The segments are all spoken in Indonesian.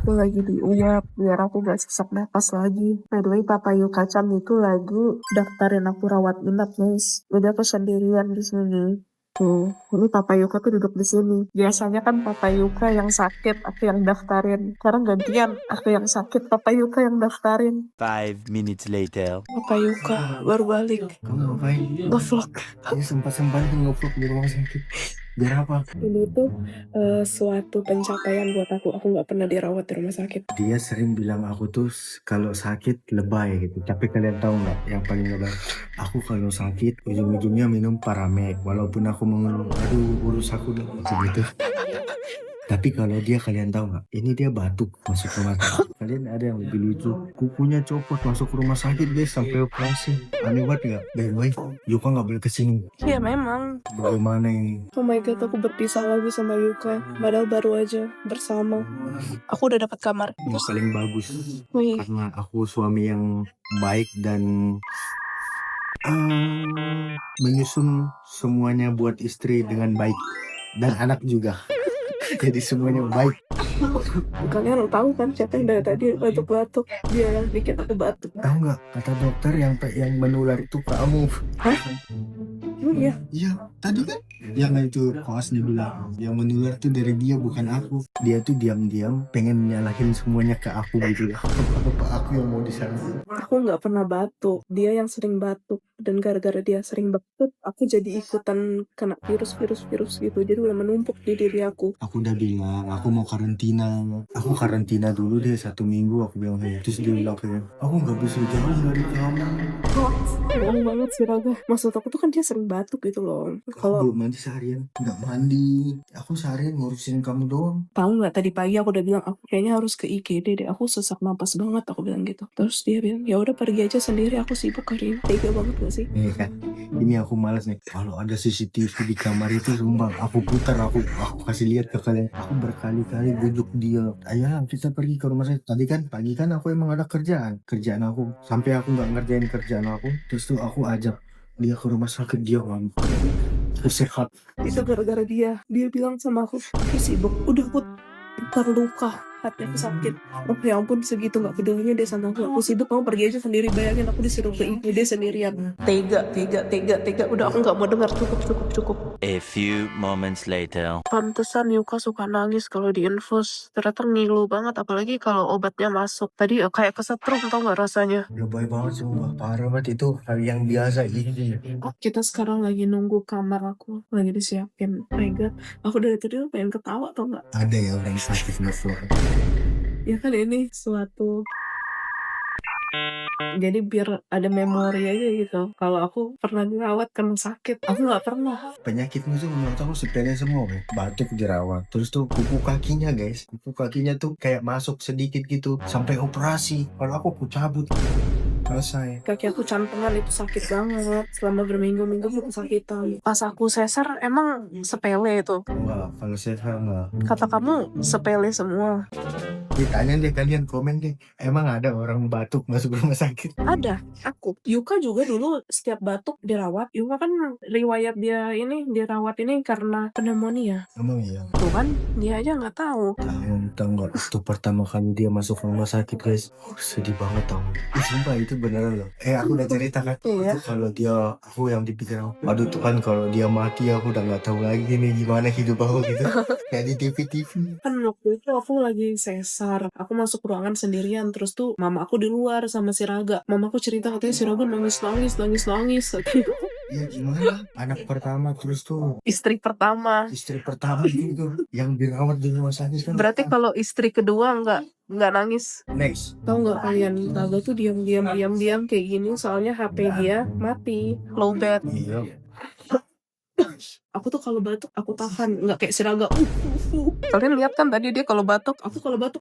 aku lagi diuap biar aku gak sesak napas lagi. By the way, Papa Yuka-chan itu lagi daftarin aku rawat inap, guys. Jadi aku sendirian di sini. Tuh, ini Papa Yuka tuh duduk di sini. Biasanya kan Papa Yuka yang sakit, aku yang daftarin. Sekarang gantian, aku yang sakit, Papa Yuka yang daftarin. 5 minutes later. Papa Yuka baru balik. Kamu ngapain? Nge-vlog. Ini sempat-sempat nge-vlog di rumah sakit. Biar apa? Ini tuh suatu pencapaian buat aku. Aku nggak pernah dirawat di rumah sakit. Dia sering bilang aku tuh kalau sakit lebay gitu. Tapi kalian tahu nggak yang paling lebay? Aku kalau sakit ujung-ujungnya minum Paramed. Walaupun aku mengeluh, aduh urus aku deh gitu. Tapi kalau dia kalian tahu nggak? Ini dia batuk masuk rumah sakit. Kalian ada yang lebih lucu? Kukunya copot masuk rumah sakit guys sampai operasi. Aneh banget nggak? By the way, Yuka nggak boleh kesini. Iya memang. Bagaimana ini? Oh my god, aku berpisah lagi sama Yuka. Padahal baru aja bersama. Aku udah dapat kamar. Yang paling bagus. Wih, Karena aku suami yang baik dan menyusun semuanya buat istri dengan baik dan anak juga. Jadi semuanya baik. kalian tahu kan siapa yang dari tadi batuk-batuk? Dia yang bikin aku batuk. Tahu nggak kata dokter yang menular itu kamu? Hah? Iya. Iya, tadi kan yang itu koasnya bilang yang menular tuh dari dia bukan aku. Dia tuh diam-diam pengen nyalahin semuanya ke aku gitu ya. Apa aku yang mau disalahin? Aku nggak pernah batuk. Dia yang sering batuk. Dan gara-gara dia sering batuk, aku jadi ikutan kena virus gitu. Jadi udah menumpuk di diri aku. Aku udah bilang aku mau karantina. Aku karantina dulu deh 1 minggu aku bilang kayak. Terus dia bilang kayak aku nggak bisa jauh dari kamu. Bohong banget sih Raga. Maksud aku tuh kan dia sering batuk gitu loh. Aku Kalau belum mandi seharian, nggak mandi. Aku seharian ngurusin kamu doang. tahu nggak tadi pagi aku udah bilang aku kayaknya harus ke IGD deh. Aku sesak napas banget aku bilang gitu. Terus dia bilang ya udah pergi aja sendiri. Aku sibuk hari ini. Tega banget gak sih? Nih kan, ini aku malas nih. Kalau ada CCTV di kamar itu sumpah, aku putar, aku kasih lihat ke kalian. Aku berkali-kali bujuk dia. Ayo kita pergi ke rumah sakit. Tadi kan pagi kan aku emang ada kerjaan aku. Sampai aku nggak ngerjain kerjaan aku. Terus tuh aku ajak dia ke rumah sakit, dia ngamuk. Terus sehat. Itu gara-gara dia bilang sama aku sibuk, udah aku terluka, hati aku sakit. Oh ya ampun, segitu gak pedulinya dia sama aku sibuk, kamu pergi aja sendiri. Bayangin aku disuruh ke IGD sendirian. Tega. Udah aku gak mau dengar, cukup. A few moments later. Pantesan Yuka suka nangis kalau diinfus. Ternyata ngilu banget, apalagi kalau obatnya masuk. Tadi kayak kesetrum, tau gak rasanya. Lebay banget sumpah, parah banget itu hal yang biasa ini. Kita sekarang lagi nunggu kamar aku, lagi disiapin. Oh my god, aku dari tadi pengen ketawa tau gak? Ada ya orang sakit nafsu. Ya kan ini suatu, jadi biar ada memori aja gitu. Kalau aku pernah dirawat karena sakit, aku nggak pernah. Penyakitmu tuh menurut aku sepele semua, Be. Batuk dirawat. Terus tuh kuku kakinya guys, kuku kakinya tuh kayak masuk sedikit gitu sampai operasi. Kalau aku cabut selesai. Kaki aku cantengan itu sakit banget. Selama berminggu-minggu aku kesakitan. Pas aku sesar emang sepele itu. Enggak, kalau saya enggak. Kata kamu sepele semua. Ditanya deh kalian, komen deh. Emang ada orang batuk masuk rumah sakit? Ada, aku. Yuka juga dulu setiap batuk dirawat. Yuka kan riwayat dia ini dirawat ini karena pneumonia. Emang iya. Tuh kan, dia aja nggak tahu. Tahu nggak? Itu pertama kali dia masuk rumah sakit guys. Sedih banget tau. Sumpah itu beneran loh. Aku udah cerita kan. Iya. Itu kalau dia, aku yang dipikir, aduh Tuhan kalau dia mati aku udah nggak tahu lagi nih gimana hidup aku gitu. Kayak di TV. Kan waktu itu aku lagi sesar. Aku masuk ruangan sendirian. Terus tuh mama aku di luar sama si Raga. Mama aku cerita katanya si Raga nangis. Ya gimana? Anak pertama terus tuh Istri pertama. istri pertama gitu yang dirawat di rumah sakit kan. Berarti kalau istri kedua nggak nangis. Next. Tahu nggak kalian, Raga tuh diam kayak gini soalnya HP dia mati, low bat. Iya. Aku tuh kalau batuk aku tahan, nggak kayak si Raga. Kalian lihat kan tadi dia kalau batuk, aku kalau batuk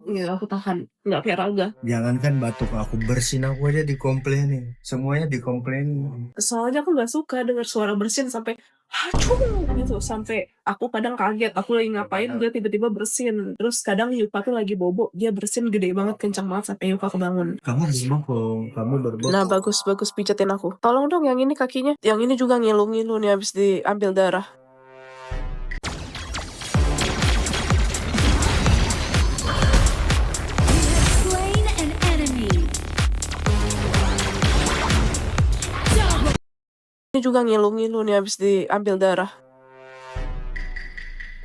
ya aku tahan, nggak kayak Raga. Jangankan batuk, aku bersin aku aja dikomplainin. Semuanya dikomplainin. Soalnya aku nggak suka dengar suara bersin sampai hacung gitu, sampai aku kadang kaget. Aku lagi ngapain dia tiba-tiba bersin. Terus kadang Yuka tuh lagi bobo, dia bersin gede banget, kencang banget sampai Yuka kebangun. Kamu berbohong, kamu berbohong. Nah bagus pijetin aku. Tolong dong yang ini kakinya, yang ini juga ngilu-ngilu nih habis diambil darah. Ini juga ngilu-ngilu nih habis diambil darah.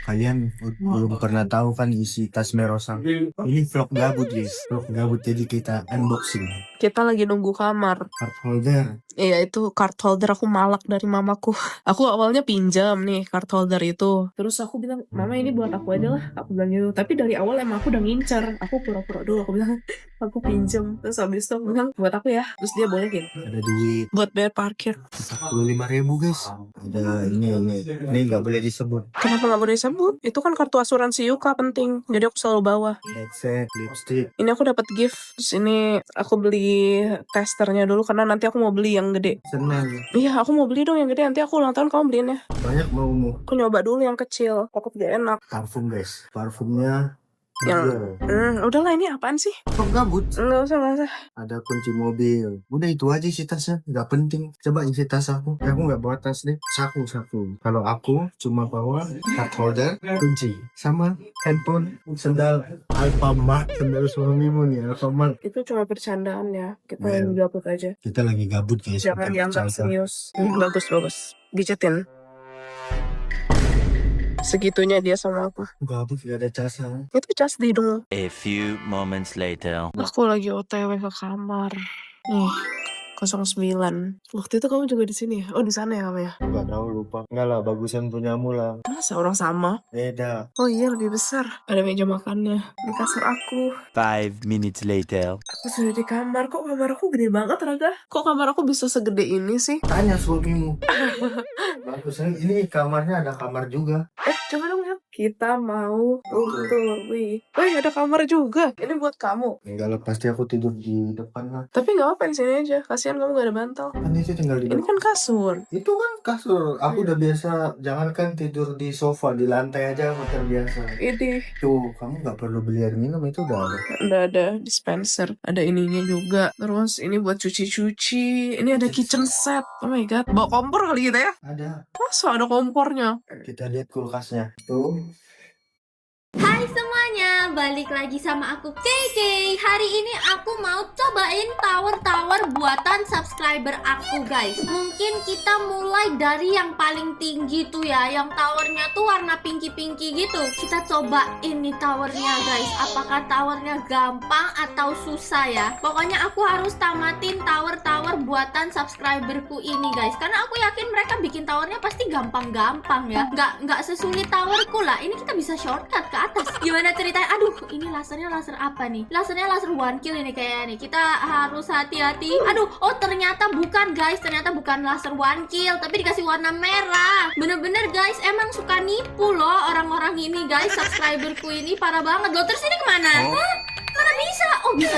Kalian belum pernah tahu kan isi tas Merosang. Ini vlog gabut guys. Vlog gabut jadi kita unboxing. Kita lagi nunggu kamar. Card holder. Iya itu card holder aku malak dari mamaku. Aku awalnya pinjam nih card holder itu. Terus aku bilang, mama ini buat aku aja lah. Aku bilang gitu. Tapi dari awal emang aku udah ngincar. Aku pura-pura dulu. Aku bilang, aku pinjam. Terus habis itu aku bilang, buat aku ya. Terus dia boleh gitu. Ada duit Buat bayar parkir. 45.000 guys. Ada ini nggak boleh disebut. Kenapa nggak boleh disebut? Itu kan kartu asuransi Yuka penting. Jadi aku selalu bawa. Headset, lipstick. Ini aku dapat gift. Terus ini aku beli testernya dulu karena nanti aku mau beli yang gede. Senang. Iya, aku mau beli dong yang gede. Nanti aku ulang tahun kamu beliin ya. Banyak maumu. Aku nyoba dulu yang kecil. Takut gak enak. Parfum guys. Parfumnya Yang Dior. udahlah ini apaan sih? Vlog gabut. Nggak usah. Ada kunci mobil. Udah itu aja isi tasnya. Nggak penting. Coba isi tas aku. Aku nggak bawa tas deh. Saku. Kalau aku cuma bawa card holder, kunci, sama handphone, sendal Alfamart. Sendal suamimu nih Alfamart. Itu cuma bercandaan ya. Kita Well, yang gabut aja. Kita lagi gabut guys. Jangan Kita dianggap bercanda. serius. Bagus. Gijetin. Segitunya dia sama aku. Gabut gak ada casa. Itu cas di hidung. A few moments later. Aku lagi OTW ke kamar. Nih, 09. Waktu itu kamu juga di sini ya? Oh, di sana ya kamu ya? Nggak tahu lupa. Enggak lah, bagusan punyamu lah. Masa orang sama? Beda. Oh iya, lebih besar. Ada meja makannya. Di kasur aku. 5 minutes later. Aku sudah di kamar. Kok kamar aku gede banget, Raga? Kok kamar aku bisa segede ini sih? Tanya suamimu. Bagusan ini kamarnya ada kamar juga. Coba dong ya. Kita mau wih, ada kamar juga. Ini buat kamu. Enggak lah, pasti aku tidur di depan lah. Tapi nggak apa-apa di sini aja. Kasihan kamu gak ada bantal. Kan itu tinggal di Ini depan. kan kasur. Itu kan kasur. Aku udah biasa. Jangankan tidur di sofa, di lantai aja aku terbiasa. Ini Tuh, kamu nggak perlu beli air minum, itu udah ada. udah ada dispenser. Ada ininya juga. Terus ini buat cuci-cuci. Ini ada kitchen set. Oh my god. Bawa kompor kali kita ya? Ada. Masa ada kompornya? Kita lihat kulkasnya. Tuh. Hai semuanya, balik lagi sama aku KK. Hari ini aku mau cobain tower-tower buatan subscriber aku guys. Mungkin kita mulai dari yang paling tinggi tuh ya, yang towernya tuh warna pinky-pinky gitu. Kita cobain nih towernya guys. Apakah towernya gampang atau susah ya? Pokoknya aku harus tamatin tower-tower buatan subscriberku ini guys. Karena aku yakin mereka bikin towernya pasti gampang-gampang ya. Nggak sesulit towerku lah. Ini kita bisa shortcut ke atas. Gimana ceritanya? Aduh, ini lasernya laser apa nih? Lasernya laser one kill ini kayaknya nih. Kita harus hati-hati. Aduh, oh ternyata bukan guys. Ternyata bukan laser one kill, tapi dikasih warna merah. Bener-bener guys, emang suka nipu loh orang-orang ini guys. Subscriberku ini parah banget loh. Terus ini kemana? Hah? Mana bisa? Oh bisa.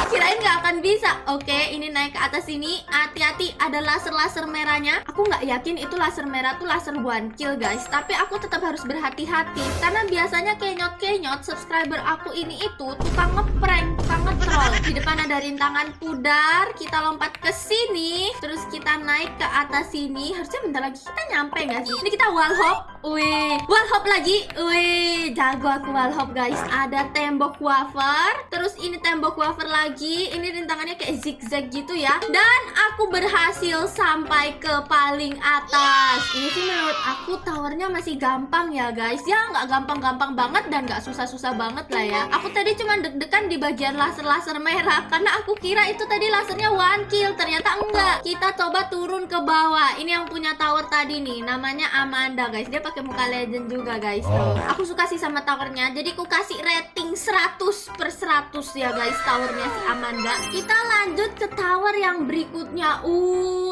Kirain nggak akan bisa. Oke, ini naik ke atas sini. Hati-hati, ada laser-laser merahnya. Aku nggak yakin itu laser merah tuh laser one kill guys. Tapi aku tetap harus berhati-hati karena biasanya kenyot-kenyot subscriber aku ini itu tukang ngeprank, tukang ngetrol. Di depan ada rintangan pudar. Kita lompat ke sini, terus kita naik ke atas sini. Harusnya bentar lagi kita nyampe nggak sih? Ini kita wall hop. Wih, wall hop lagi. Wih, jago aku wall hop guys. Ada tembok wafer. Terus ini tembok wafer lagi. Ini rintangannya kayak zigzag gitu ya. Dan aku berhasil sampai ke paling atas. Ini sih menurut aku towernya masih gampang ya guys. Ya nggak gampang-gampang banget dan nggak susah-susah banget lah ya. Aku tadi cuma deg-degan di bagian laser-laser merah karena aku kira itu tadi lasernya one kill. Ternyata enggak. Kita coba turun ke bawah. Ini yang punya tower tadi nih. Namanya Amanda guys. Dia pakai muka legend juga guys. Tuh. Aku suka sih sama towernya. Jadi aku kasih rating 100/100 ya guys towernya si Amanda. Kita lanjut ke tower yang berikutnya.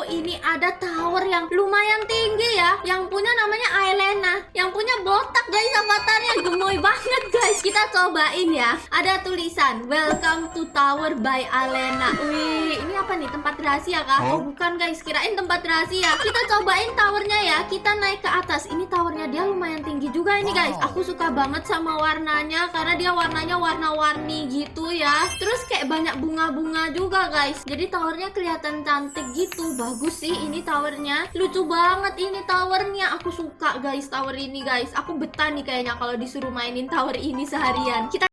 Ini ada tower yang lumayan tinggi ya. Yang punya namanya Aelena. Yang punya botak guys, avatarnya gemoy banget guys. Kita cobain ya. Ada tulisan Welcome to Tower by Alena. Wih, ini apa nih? Tempat rahasia kah? Oh bukan guys, kirain tempat rahasia. Kita cobain towernya ya. Kita naik ke atas. Ini towernya dia lumayan tinggi juga ini guys. Aku suka banget sama warnanya karena dia warnanya warna-warni gitu ya. Terus kayak banyak bunga-bunga juga guys. Jadi towernya kelihatan cantik gitu. Bagus sih ini towernya. Lucu banget ini towernya. Aku suka guys tower ini guys. Aku betah nih kayaknya kalau disuruh mainin tower ini seharian. Kita